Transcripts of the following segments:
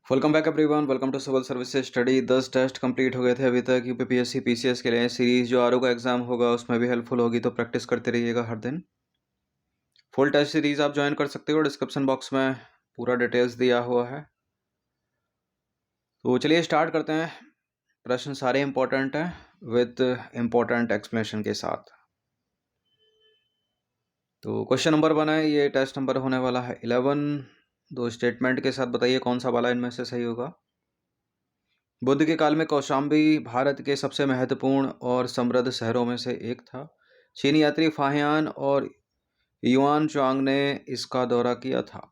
Welcome back everyone, welcome to civil services study. 10 test complete हो गए थे अभी तक यूपीपीएससी पीसीएस के लिए। सीरीज जो आरओ का एग्जाम होगा उसमें भी हेल्पफुल होगी, तो प्रैक्टिस करते रहिएगा हर दिन। फुल टेस्ट सीरीज आप ज्वाइन कर सकते हो, डिस्क्रिप्शन बॉक्स में पूरा डिटेल्स दिया हुआ है। तो चलिए स्टार्ट करते हैं। प्रश्न सारे इंपॉर्टेंट हैं विद इंपॉर्टेंट एक्सप्लेनेशन के साथ। तो क्वेश्चन नंबर 1 है, ये टेस्ट नंबर होने वाला है 11। दो स्टेटमेंट के साथ बताइए कौन सा वाला इनमें से सही होगा। बुद्ध के काल में कौशाम्बी भारत के सबसे महत्वपूर्ण और समृद्ध शहरों में से एक था। चीनी यात्री फाहियान और युआन चांग ने इसका दौरा किया था।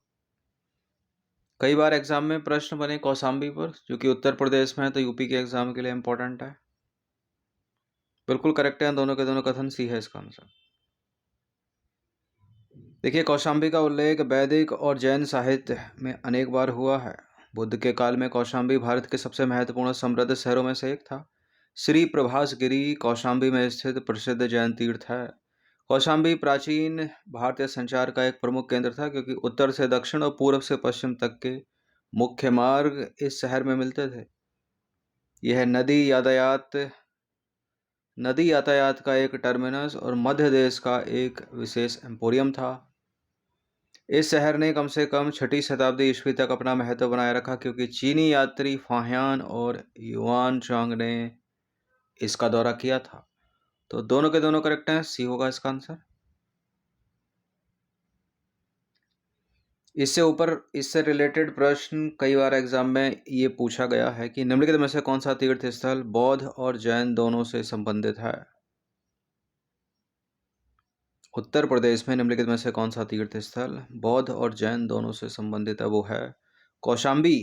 कई बार एग्जाम में प्रश्न बने कौशाम्बी पर, जो कि उत्तर प्रदेश में है, तो यूपी के एग्जाम के लिए इंपॉर्टेंट है। बिल्कुल करेक्ट है, दोनों के दोनों कथन सी है इसका आंसर। देखिए, कौशाम्बी का उल्लेख वैदिक और जैन साहित्य में अनेक बार हुआ है। बुद्ध के काल में कौशाम्बी भारत के सबसे महत्वपूर्ण समृद्ध शहरों में से एक था। श्री प्रभासगिरी कौशाम्बी में स्थित प्रसिद्ध जैन तीर्थ है। कौशाम्बी प्राचीन भारतीय संचार का एक प्रमुख केंद्र था, क्योंकि उत्तर से दक्षिण और पूर्व से पश्चिम तक के मुख्य मार्ग इस शहर में मिलते थे। यह नदी यातायात का एक टर्मिनस और मध्य देश का एक विशेष एम्पोरियम था। इस शहर ने कम से कम 6वीं शताब्दी ईस्वी तक अपना महत्व बनाए रखा, क्योंकि चीनी यात्री फाहियान और युआन चांग ने इसका दौरा किया था। तो दोनों के दोनों करेक्ट हैं, सी होगा इसका आंसर। इससे रिलेटेड प्रश्न कई बार एग्जाम में ये पूछा गया है कि निम्नलिखित में से कौन सा तीर्थ स्थल बौद्ध और जैन दोनों से संबंधित है। उत्तर प्रदेश में निम्नलिखित में से कौन सा तीर्थ स्थल बौद्ध और जैन दोनों से संबंधित है, वो है कौशाम्बी।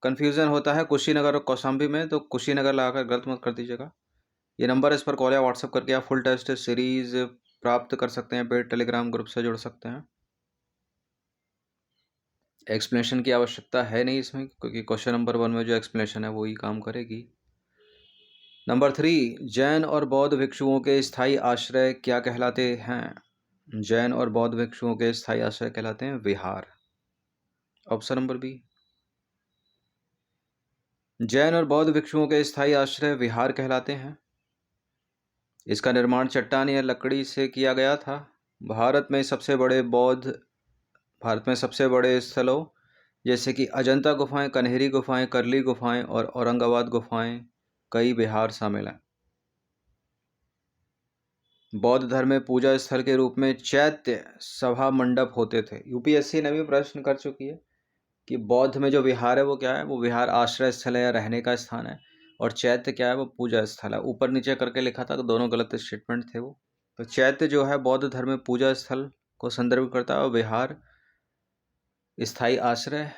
कंफ्यूजन होता है कुशीनगर और कौशाम्बी में, तो कुशीनगर लगाकर गलत मत कर दीजिएगा। ये नंबर इस पर कॉल या व्हाट्सएप करके आप फुल टेस्ट सीरीज प्राप्त कर सकते हैं, पेड टेलीग्राम ग्रुप से जुड़ सकते हैं। एक्सप्लेनेशन की आवश्यकता है नहीं इसमें, क्योंकि क्वेश्चन नंबर 1 में जो एक्सप्लेनेशन है वो ही काम करेगी। नंबर 3, जैन और बौद्ध भिक्षुओं के स्थायी आश्रय क्या कहलाते हैं। जैन और बौद्ध भिक्षुओं के स्थायी आश्रय कहलाते हैं विहार। Option number B. जैन और बौद्ध भिक्षुओं के स्थायी आश्रय विहार कहलाते हैं। इसका निर्माण चट्टान या लकड़ी से किया गया था। भारत में सबसे बड़े स्थलों जैसे कि अजंता गुफाएं, कन्हेरी गुफाएं, करली गुफाएं और औरंगाबाद गुफाएं, कई विहार शामिल हैं। बौद्ध धर्म में पूजा स्थल के रूप में चैत्य सभा मंडप होते थे। यूपीएससी ने भी प्रश्न कर चुकी है कि बौद्ध में जो विहार है वो क्या है। वो विहार आश्रय स्थल है या रहने का स्थान है, और चैत्य क्या है, वो पूजा स्थल है। ऊपर नीचे करके लिखा था, तो दोनों गलत स्टेटमेंट थे वो। तो चैत्य जो है बौद्ध धर्म में पूजा स्थल को संदर्भ करता है, और विहार स्थायी आश्रय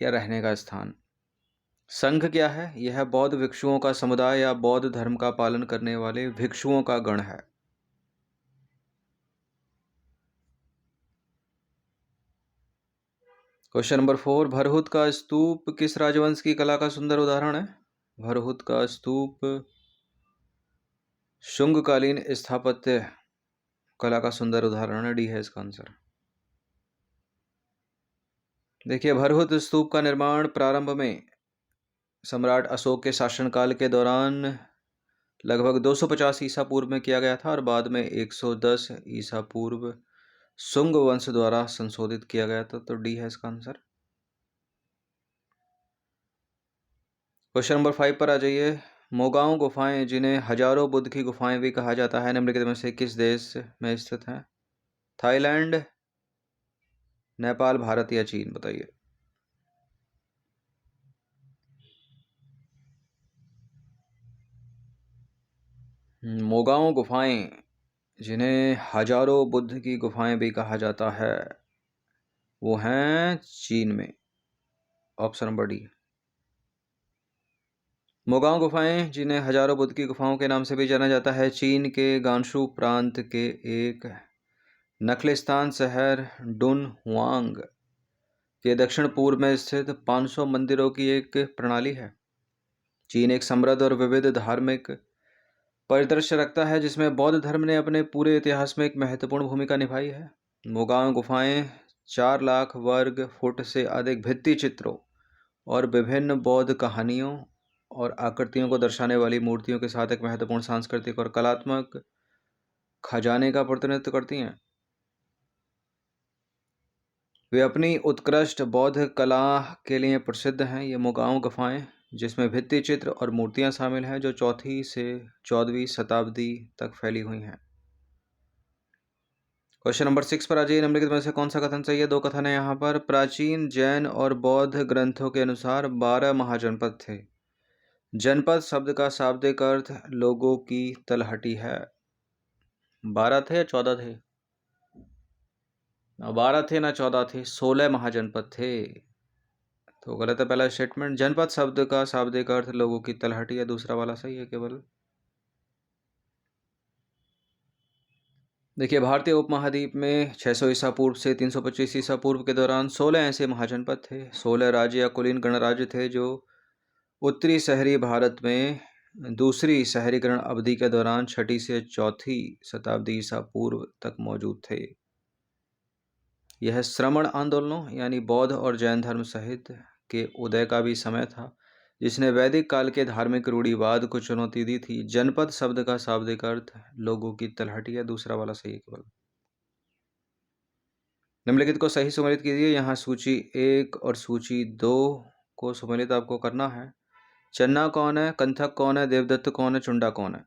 या रहने का स्थान। संघ क्या है, यह बौद्ध भिक्षुओं का समुदाय या बौद्ध धर्म का पालन करने वाले भिक्षुओं का गण है। क्वेश्चन नंबर 4, भरहुत का स्तूप किस राजवंश की कला का सुंदर उदाहरण है। भरहुत का स्तूप शुंगकालीन स्थापत्य कला का सुंदर उदाहरण है। डी है इसका आंसर। देखिए, भरहुत स्तूप का निर्माण प्रारंभ में सम्राट अशोक के शासनकाल के दौरान लगभग 250 ईसा पूर्व में किया गया था, और बाद में 110 ईसा पूर्व शुंग वंश द्वारा संशोधित किया गया था। तो डी है इसका आंसर। क्वेश्चन नंबर 5 पर आ जाइए। मोगांव गुफाएं, जिन्हें हजारों बुद्ध की गुफाएं भी कहा जाता है, निम्नलिखित में से किस देश में स्थित हैं। थाईलैंड, नेपाल, भारत या चीन, बताइए। मोगांव गुफाएं, जिन्हें हजारों बुद्ध की गुफाएं भी कहा जाता है, वो हैं चीन में। Option number D. मोगांव गुफाएं, जिन्हें हजारों बुद्ध की गुफाओं के नाम से भी जाना जाता है, चीन के गांशू प्रांत के एक नखलिस्तान शहर डुन हुआंग के दक्षिण पूर्व में स्थित 500 मंदिरों की एक प्रणाली है। चीन एक समृद्ध और विविध धार्मिक परिदृश्य रखता है, जिसमें बौद्ध धर्म ने अपने पूरे इतिहास में एक महत्वपूर्ण भूमिका निभाई है। मोगांव गुफाएं 4 लाख वर्ग फुट से अधिक भित्ति चित्रों और विभिन्न बौद्ध कहानियों और आकृतियों को दर्शाने वाली मूर्तियों के साथ एक महत्वपूर्ण सांस्कृतिक और कलात्मक खजाने का प्रतिनिधित्व करती हैं। वे अपनी उत्कृष्ट बौद्ध कला के लिए प्रसिद्ध हैं। ये मुगाओं गुफाएं, जिसमें भित्ति चित्र और मूर्तियां शामिल हैं, जो 4वीं से 14वीं शताब्दी तक फैली हुई हैं। क्वेश्चन नंबर 6 पर आ जाइए। निम्नलिखित में से कौन सा कथन सही है? दो कथन है यहाँ पर। प्राचीन जैन और बौद्ध ग्रंथों के अनुसार 12 महाजनपद थे। जनपद शब्द का शाब्दिक अर्थ लोगों की तलहटी है। 12 थे या 14 थे? ना 12 थे ना 14 थे, 16 महाजनपद थे। तो गलत है पहला स्टेटमेंट। जनपद शब्द का शाब्दिक अर्थ लोगों की तलहटी है, दूसरा वाला सही है केवल। देखिए, भारतीय उपमहाद्वीप में 600 ईसा पूर्व से 325 ईसा पूर्व के दौरान 16 ऐसे महाजनपद थे। 16 राज्य या कुलीन गणराज्य थे जो उत्तरी शहरी भारत में दूसरी शहरीकरण अवधि के दौरान 6ठी से 4थी शताब्दी ईसा पूर्व तक मौजूद थे। यह श्रमण आंदोलनों यानी बौद्ध और जैन धर्म सहित के उदय का भी समय था, जिसने वैदिक काल के धार्मिक रूढ़िवाद को चुनौती दी थी। जनपद शब्द का शाब्दिक अर्थ लोगों की तलहटी है, दूसरा वाला सही है केवल। निम्नलिखित को सही सम्मिलित कीजिए। यहाँ सूची 1 और सूची 2 को सम्मिलित आपको करना है। चन्ना कौन है, कंथक कौन है, देवदत्त कौन है, चुंडा कौन है?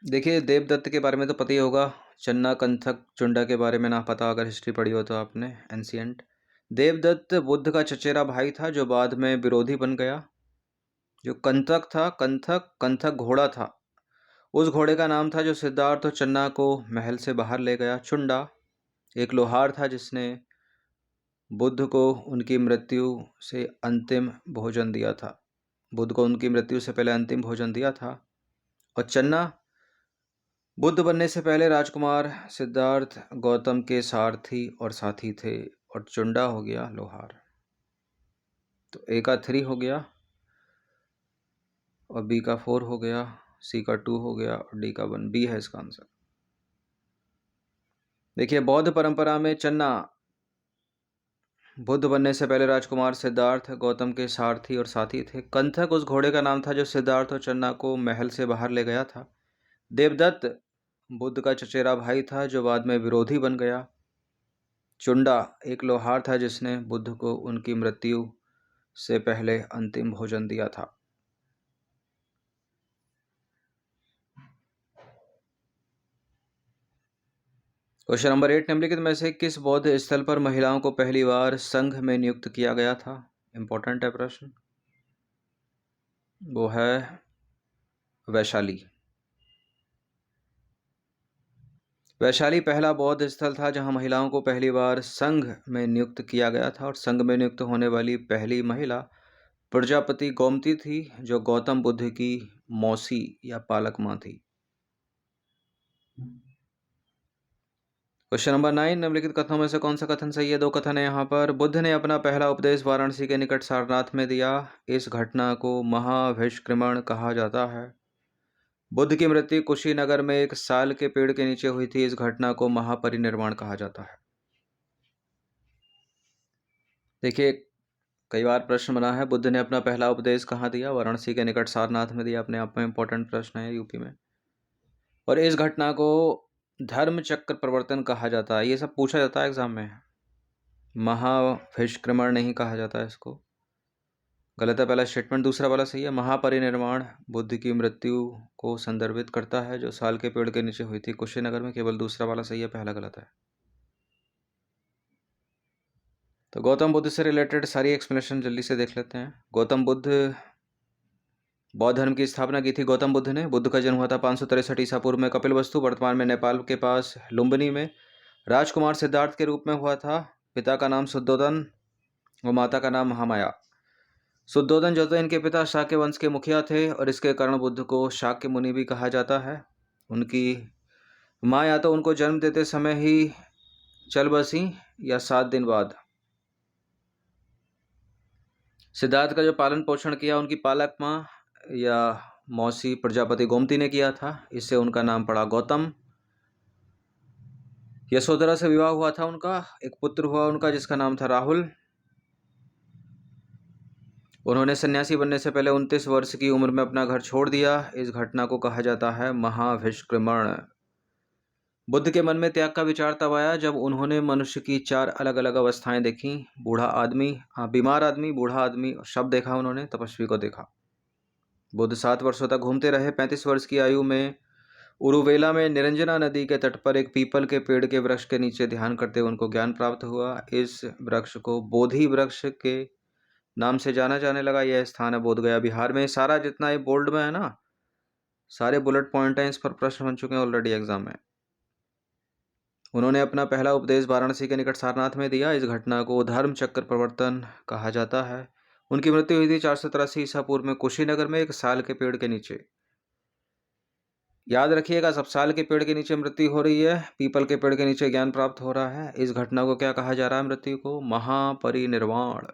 देखिए, देवदत्त के बारे में तो पता ही होगा। चन्ना, कंथक, चुंडा के बारे में ना पता अगर हिस्ट्री पढ़ी हो तो आपने एंशियंट। देवदत्त बुद्ध का चचेरा भाई था जो बाद में विरोधी बन गया। जो कंथक था, कंथक घोड़ा था। उस घोड़े का नाम था जो सिद्धार्थ और चन्ना को महल से बाहर ले गया। चुंडा एक लोहार था जिसने बुद्ध को उनकी मृत्यु से अंतिम भोजन दिया था। बुद्ध को उनकी मृत्यु से पहले अंतिम भोजन दिया था। और चन्ना बुद्ध बनने से पहले राजकुमार सिद्धार्थ गौतम के सारथी और साथी थे। और चुंडा हो गया लोहार। तो ए का 3 हो गया और बी का 4 हो गया, सी का 2 हो गया और डी का 1। बी है इसका आंसर। देखिए, बौद्ध परंपरा में चन्ना बुद्ध बनने से पहले राजकुमार सिद्धार्थ गौतम के सारथी और साथी थे। कंथक उस घोड़े का नाम था जो सिद्धार्थ और चन्ना को महल से बाहर ले गया था। देवदत्त बुद्ध का चचेरा भाई था जो बाद में विरोधी बन गया। चुंडा एक लोहार था जिसने बुद्ध को उनकी मृत्यु से पहले अंतिम भोजन दिया था। क्वेश्चन नंबर 8, निम्नलिखित में से किस बौद्ध स्थल पर महिलाओं को पहली बार संघ में नियुक्त किया गया था? इंपॉर्टेंट है प्रश्न। वो है वैशाली। वैशाली पहला बौद्ध स्थल था जहां महिलाओं को पहली बार संघ में नियुक्त किया गया था। और संघ में नियुक्त होने वाली पहली महिला प्रजापति गोमती थी, जो गौतम बुद्ध की मौसी या पालक मां थी। क्वेश्चन नंबर 9, निम्नलिखित कथनों में से कौन सा कथन सही है? दो कथन है यहाँ पर। बुद्ध ने अपना पहला उपदेश वाराणसी के निकट सारनाथ में दिया। इस घटना को महाभिष्क्रमण कहा जाता है। बुद्ध की मृत्यु कुशीनगर में एक साल के पेड़ के नीचे हुई थी। इस घटना को महापरिनिर्वाण कहा जाता है। देखिए, कई बार प्रश्न बना है, बुद्ध ने अपना पहला उपदेश कहाँ दिया? वाराणसी के निकट सारनाथ में दिया। अपने आप में इंपॉर्टेंट प्रश्न है यूपी में। और इस घटना को धर्म चक्र प्रवर्तन कहा जाता है। ये सब पूछा जाता है एग्जाम में। महाभिष्क्रमण नहीं कहा जाता इसको। गलत है पहला स्टेटमेंट, दूसरा वाला सही है। महापरिनिर्वाण बुद्ध की मृत्यु को संदर्भित करता है जो साल के पेड़ के नीचे हुई थी कुशीनगर में। केवल दूसरा वाला सही है, पहला गलत है। तो गौतम बुद्ध से रिलेटेड सारी एक्सप्लेनेशन जल्दी से देख लेते हैं। गौतम बुद्ध बौद्ध धर्म की स्थापना की थी गौतम बुद्ध ने। बुद्ध का जन्म हुआ था 563 ईसा पूर्व में कपिलवस्तु, वर्तमान में नेपाल के पास लुम्बिनी में। राजकुमार सिद्धार्थ के रूप में हुआ था। पिता का नाम शुद्धोदन और माता का नाम महामाया। शुद्धोदन जो थे इनके पिता शाक्य वंश के मुखिया थे और इसके कारण बुद्ध को शाक्य मुनि भी कहा जाता है। उनकी माँ या तो उनको जन्म देते समय ही चल बसी या 7 दिन बाद। सिद्धार्थ का जो पालन पोषण किया उनकी पालक माँ या मौसी प्रजापति गोमती ने किया था। इससे उनका नाम पड़ा गौतम। यशोधरा से विवाह हुआ था उनका, एक पुत्र हुआ उनका जिसका नाम था राहुल। उन्होंने सन्यासी बनने से पहले 29 वर्ष की उम्र में अपना घर छोड़ दिया। इस घटना को कहा जाता है महाभिष्क्रमण। बुद्ध के मन में त्याग का विचार तब आया जब उन्होंने मनुष्य की 4 अलग अलग अवस्थाएं देखी। बूढ़ा आदमी, बीमार आदमी, बूढ़ा आदमी और शव देखा उन्होंने, तपस्वी को देखा। बुद्ध 7 वर्षों तक घूमते रहे। 35 वर्ष की आयु में उरुवेला में निरंजना नदी के तट पर एक पीपल के पेड़ के वृक्ष के नीचे ध्यान करते हुए उनको ज्ञान प्राप्त हुआ। इस वृक्ष को बोधि वृक्ष के नाम से जाना जाने लगा। यह स्थान है बोधगया बिहार में। सारा जितना ये बोल्ड में है ना, सारे बुलेट पॉइंट हैं, इस पर प्रश्न बन चुके हैं ऑलरेडी एग्जाम में। उन्होंने अपना पहला उपदेश वाराणसी के निकट सारनाथ में दिया। इस घटना को धर्म चक्र प्रवर्तन कहा जाता है। उनकी मृत्यु हुई थी 483 ईसा पूर्व में कुशीनगर में एक साल के पेड़ के नीचे। याद रखिएगा, सब साल के पेड़ के नीचे मृत्यु हो रही है, पीपल के पेड़ के नीचे ज्ञान प्राप्त हो रहा है। इस घटना को क्या कहा जा रहा है? मृत्यु को महापरिनिर्वाण।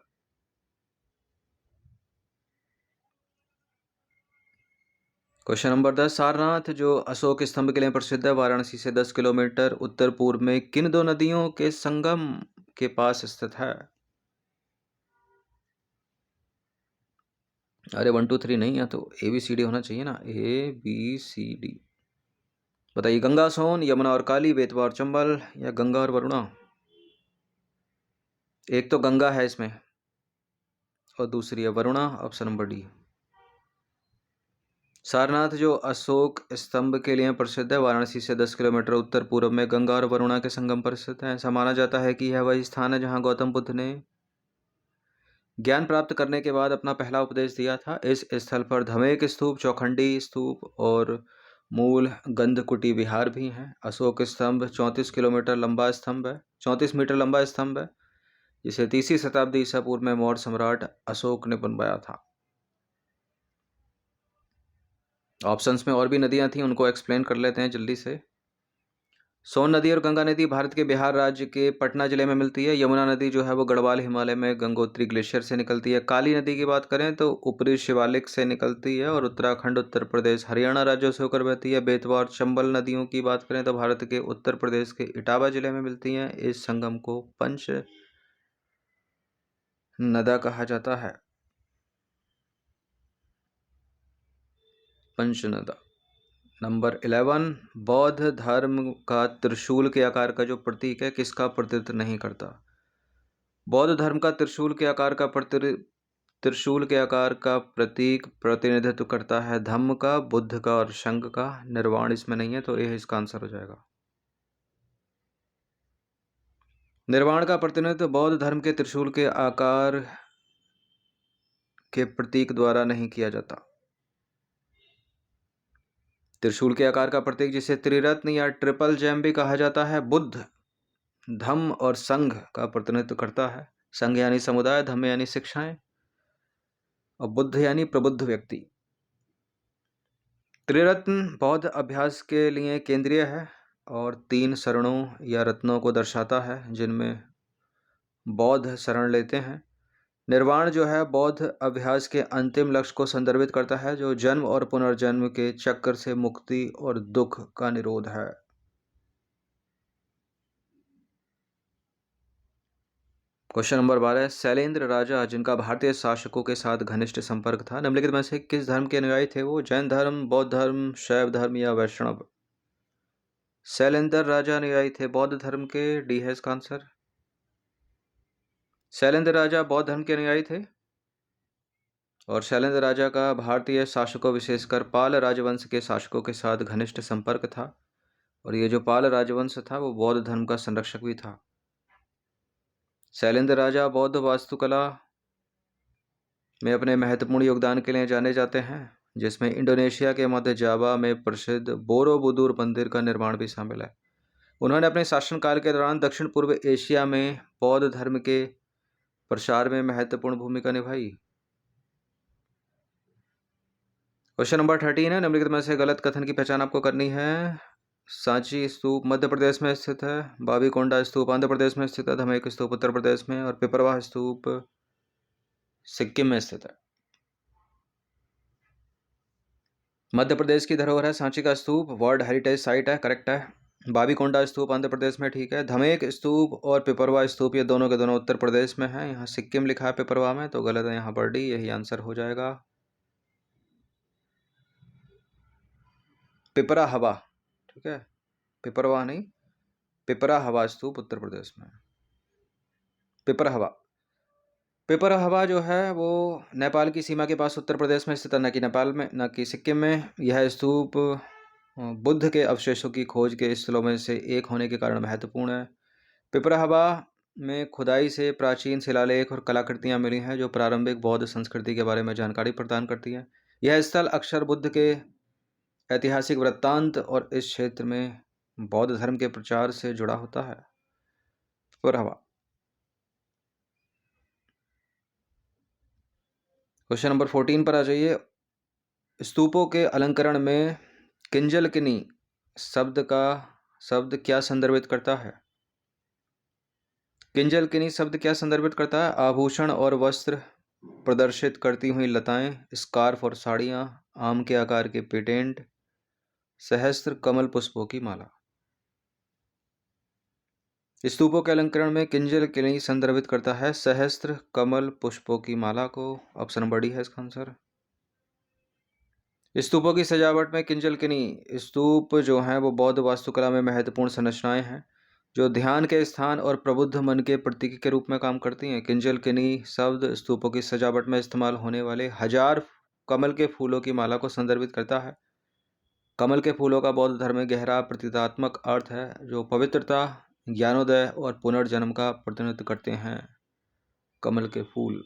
क्वेश्चन नंबर 10, सारनाथ जो अशोक स्तंभ के लिए प्रसिद्ध है, वाराणसी से 10 किलोमीटर उत्तर पूर्व में किन 2 नदियों के संगम के पास स्थित है? अरे 1 2 3 नहीं है तो ABCD होना चाहिए ना, ABCD। बताइए, गंगा सोन, यमुना और काली, बेतवा और चंबल, या गंगा और वरुणा? एक तो गंगा है इसमें और दूसरी है Varuna, option number D. Sarnath जो अशोक स्तंभ के लिए प्रसिद्ध है, वाराणसी से 10 किलोमीटर उत्तर पूर्व में गंगा और वरुणा के संगम पर स्थित है। ऐसा माना जाता है कि यह वही स्थान है जहां गौतम बुद्ध ने ज्ञान प्राप्त करने के बाद अपना पहला उपदेश दिया था। इस स्थल पर धमेक स्तूप, चौखंडी स्तूप और मूल गंधकुटी विहार भी हैं। अशोक स्तंभ 34 किलोमीटर लंबा स्तंभ है, 34 मीटर लंबा स्तंभ है, जिसे 3वीं शताब्दी ईसा पूर्व में मौर्य सम्राट अशोक ने बनवाया था। ऑप्शंस में और भी नदियां थी, उनको एक्सप्लेन कर लेते हैं जल्दी से। सोन नदी और गंगा नदी भारत के बिहार राज्य के पटना जिले में मिलती है। यमुना नदी जो है वो गढ़वाल हिमालय में गंगोत्री ग्लेशियर से निकलती है। काली नदी की बात करें तो ऊपरी शिवालिक से निकलती है और उत्तराखंड, उत्तर प्रदेश, हरियाणा राज्यों से होकर बहती है। बेतवा और चंबल नदियों की बात करें तो भारत के उत्तर प्रदेश के इटावा जिले में मिलती हैं। इस संगम को पंच नदा कहा जाता है, पंचनदा। नंबर 11, बौद्ध धर्म का त्रिशूल के आकार का जो प्रतीक है किसका प्रतिनिधित्व नहीं करता? बौद्ध धर्म का त्रिशूल के आकार का प्रतीक प्रतिनिधित्व करता है धम्म का, बुद्ध का और शंख का। निर्वाण इसमें नहीं है तो यह इसका आंसर हो जाएगा। निर्वाण का प्रतिनिधित्व बौद्ध धर्म के त्रिशूल के आकार के प्रतीक द्वारा नहीं किया जाता। त्रिशूल के आकार का प्रतीक जिसे त्रिरत्न या ट्रिपल जेम भी कहा जाता है, बुद्ध, धम्म और संघ का प्रतिनिधित्व करता है। संघ यानी समुदाय, धम्म यानी शिक्षाएं और बुद्ध यानी प्रबुद्ध व्यक्ति। त्रिरत्न बौद्ध अभ्यास के लिए केंद्रीय है और 3 शरणों या रत्नों को दर्शाता है जिनमें बौद्ध शरण लेते हैं। निर्वाण जो है बौद्ध अभ्यास के अंतिम लक्ष्य को संदर्भित करता है जो जन्म और पुनर्जन्म के चक्र से मुक्ति और दुख का निरोध है। क्वेश्चन नंबर 12, शैलेंद्र राजा जिनका भारतीय शासकों के साथ घनिष्ठ संपर्क था, निम्नलिखित में से किस धर्म के अनुयायी थे वो? जैन धर्म, बौद्ध धर्म, शैव धर्म या वैष्णव? शैलेंद्र राजा अनुयायी थे बौद्ध धर्म के, डी है इसका आंसर। शैलेंद्र राजा बौद्ध धर्म के अनुयायी थे और शैलेंद्र राजा का भारतीय शासकों विशेषकर पाल राजवंश के शासकों के साथ घनिष्ठ संपर्क था और ये जो पाल राजवंश था वो बौद्ध धर्म का संरक्षक भी था। शैलेंद्र राजा बौद्ध वास्तुकला में अपने महत्वपूर्ण योगदान के लिए जाने जाते हैं, जिसमें इंडोनेशिया के मध्य जावा में प्रसिद्ध बोरोबुदुर मंदिर का निर्माण भी शामिल है। उन्होंने अपने शासनकाल के दौरान दक्षिण पूर्व एशिया में बौद्ध धर्म के प्रसार में महत्वपूर्ण भूमिका निभाई। क्वेश्चन नंबर 13 है, निम्नलिखित में से गलत कथन की पहचान आपको करनी है। सांची स्तूप मध्य प्रदेश में स्थित है, बाबीकोंडा स्तूप आंध्र प्रदेश में स्थित है, धमेक स्तूप उत्तर प्रदेश में और पिपरवाह स्तूप सिक्किम में स्थित है। मध्य प्रदेश की धरोहर है सांची का स्तूप, वर्ल्ड हेरिटेज साइट है, करेक्ट है। बाबीकोंडा स्तूप आंध्र प्रदेश में, ठीक है। धमेक स्तूप और पिपरवा स्तूप ये दोनों के दोनों उत्तर प्रदेश में हैं। यहाँ सिक्किम लिखा है पिपरवा में, तो गलत है, यहाँ पर डी यही आंसर हो जाएगा। पिपरा हवा, ठीक है, पिपरवा नहीं, पिपरा हवा स्तूप उत्तर प्रदेश में। पिपरा हवा, पिपरा हवा जो है वो नेपाल की सीमा के पास उत्तर प्रदेश में स्थित है, न कि नेपाल में, न कि सिक्किम में। यह स्तूप बुद्ध के अवशेषों की खोज के स्थलों में से एक होने के कारण महत्वपूर्ण है। पिपरा हवा में खुदाई से प्राचीन शिलालेख और कलाकृतियां मिली हैं जो प्रारंभिक बौद्ध संस्कृति के बारे में जानकारी प्रदान करती हैं। यह स्थल अक्षर बुद्ध के ऐतिहासिक वृत्तांत और इस क्षेत्र में बौद्ध धर्म के प्रचार से जुड़ा होता है। पिपरा हवा। क्वेश्चन नंबर 14 पर आ जाइए। स्तूपों के अलंकरण में किंजलकिनी शब्द क्या संदर्भित करता है? किंजलकिनी शब्द क्या संदर्भित करता है? आभूषण और वस्त्र प्रदर्शित करती हुई लताएं, स्कार्फ और साड़ियां, आम के आकार के पेटेंट, सहस्त्र कमल पुष्पों की माला। स्तूपों के अलंकरण में किंजलकिनी संदर्भित करता है सहस्त्र कमल पुष्पों की माला को। ऑप्शन नंबर डी है इसका आंसर। स्तूपों की सजावट में किंजलकिनी स्तूप जो हैं वो बौद्ध वास्तुकला में महत्वपूर्ण संरचनाएं हैं जो ध्यान के स्थान और प्रबुद्ध मन के प्रतीक के रूप में काम करती हैं। किंजलकिनी शब्द स्तूपों की सजावट में इस्तेमाल होने वाले 1000 कमल के फूलों की माला को संदर्भित करता है। कमल के फूलों का बौद्ध धर्म में गहरा प्रतीकात्मक अर्थ है जो पवित्रता, ज्ञानोदय और पुनर्जन्म का प्रतिनिधित्व करते हैं। कमल के फूल।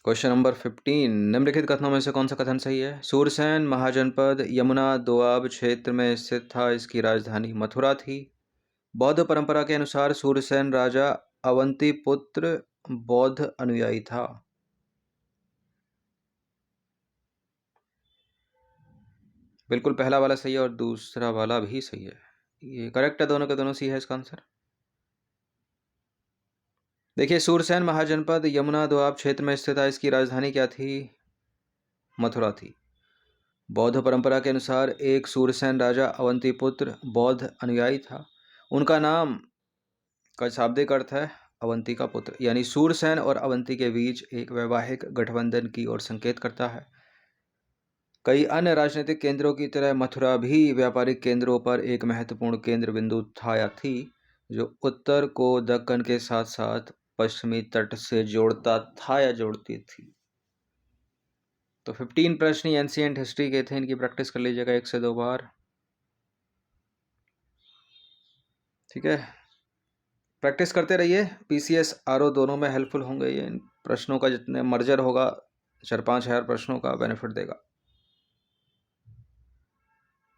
क्वेश्चन नंबर 15, निम्नलिखित कथनों में से कौन सा कथन सही है? सूरसेन महाजनपद यमुना दोआब क्षेत्र में स्थित था, इसकी राजधानी मथुरा थी। बौद्ध परंपरा के अनुसार सूरसेन राजा अवंती पुत्र बौद्ध अनुयायी था। बिल्कुल पहला वाला सही है और दूसरा वाला भी सही है, ये करेक्ट है, दोनों के दोनों सी है इसका आंसर। देखिए, सूरसेन महाजनपद यमुना दोआब क्षेत्र में स्थित है, इसकी राजधानी क्या थी? मथुरा थी। बौद्ध परंपरा के अनुसार एक सूरसेन राजा अवंती पुत्र बौद्ध अनुयायी था। उनका नाम का शाब्दिक अर्थ है अवंती का पुत्र, यानी सूरसेन और अवंती के बीच एक वैवाहिक गठबंधन की ओर संकेत करता है। कई अन्य राजनीतिक केंद्रों की तरह मथुरा भी व्यापारिक केंद्रों पर एक महत्वपूर्ण केंद्र बिंदु था या थी, जो उत्तर को दक्कन के साथ साथ पश्चिमी तट से जोड़ता था या जोड़ती थी। तो 15 प्रश्न एंशिएंट हिस्ट्री के थे, इनकी प्रैक्टिस कर लीजिएगा 1 से 2 बार, ठीक है। प्रैक्टिस करते रहिए, पीसीएस आरओ दोनों में हेल्पफुल होंगे ये। इन प्रश्नों का जितने मर्जर होगा 4-5 हज़ार प्रश्नों का बेनिफिट देगा।